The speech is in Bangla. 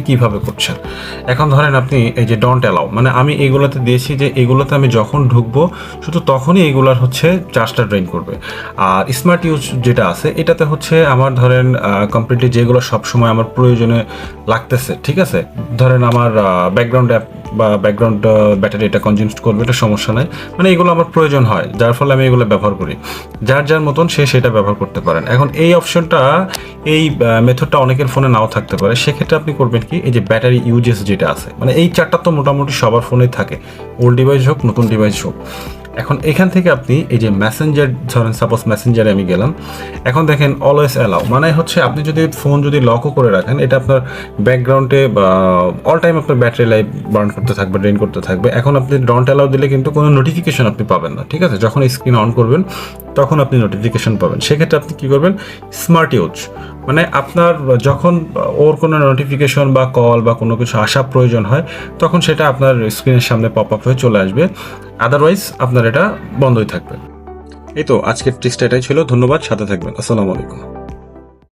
কিভাবে করছেন। এখন ধরেন আপনি এই যে ডোন্ট অ্যালাউ, মানে আমি এইগুলোতে দিয়েছি যে এগুলোতে আমি যখন ঢুকবো শুধু তখনই এইগুলার হচ্ছে চার্জটা ড্রেন করবে। আর স্মার্ট ইউজ যেটা আছে এটাতে হচ্ছে আমার ধরেন কমপ্লিটলি যেগুলো সবসময় আমার প্রয়োজনে লাগতেছে, ঠিক আছে, ধরেন আমার ব্যাকগ্রাউন্ড অ্যাপ বা ব্যাকগ্রাউন্ড ব্যাটারি এটা কনজিউম করবে, এটা সমস্যা নাই, মানে এগুলো আমার প্রয়োজন হয় যার ফলে আমি এগুলো ব্যবহার করি। যার যার মতন সে সেটা ব্যবহার করতে পারেন। এখন এই অপশনটা, এই মেথডটা অনেকের ফোনে নাও থাকতে পারে, সেক্ষেত্রে আপনি করবেন কি, এই যে ব্যাটারি ইউজেস যেটা আছে, মানে এই চারটা তো মোটামুটি সবার ফোনেই থাকে, ওল্ড ডিভাইস হোক নতুন ডিভাইস হোক। এখন এখান থেকে আপনি এই যে মেসেঞ্জার, ধরেন সাপোজ মেসেঞ্জারে আমি গেলাম, এখন দেখেন অলওয়েজ অ্যালাউ, মানে হচ্ছে আপনি যদি ফোন যদি লকও করে রাখেন, এটা আপনার ব্যাকগ্রাউন্ডে অল টাইম আপনার ব্যাটারি লাইফ বার্ন করতে থাকবে, ড্রেন করতে থাকবে। এখন আপনি ডোন্ট অ্যালাউ দিলে কিন্তু কোনো নোটিফিকেশন আপনি পাবেন না, ঠিক আছে, যখন স্ক্রিন অন করবেন তখন আপনি নোটিফিকেশন পাবেন। সেক্ষেত্রে আপনি কী করবেন, স্মার্ট ইউজ, মানে আপনার যখন ওর কোনো নোটিফিকেশন বা কল বা কোনো কিছু আসা প্রয়োজন হয় তখন সেটা আপনার স্ক্রিনের সামনে পপ আপ হয়ে চলে আসবে, আদারওয়াইজ আপনার এটা বন্ধই থাকবে। এই তো আজকের ট্রিক্সটা এটাই ছিল। ধন্যবাদ, সাথে থাকবেন। আসসালামু আলাইকুম।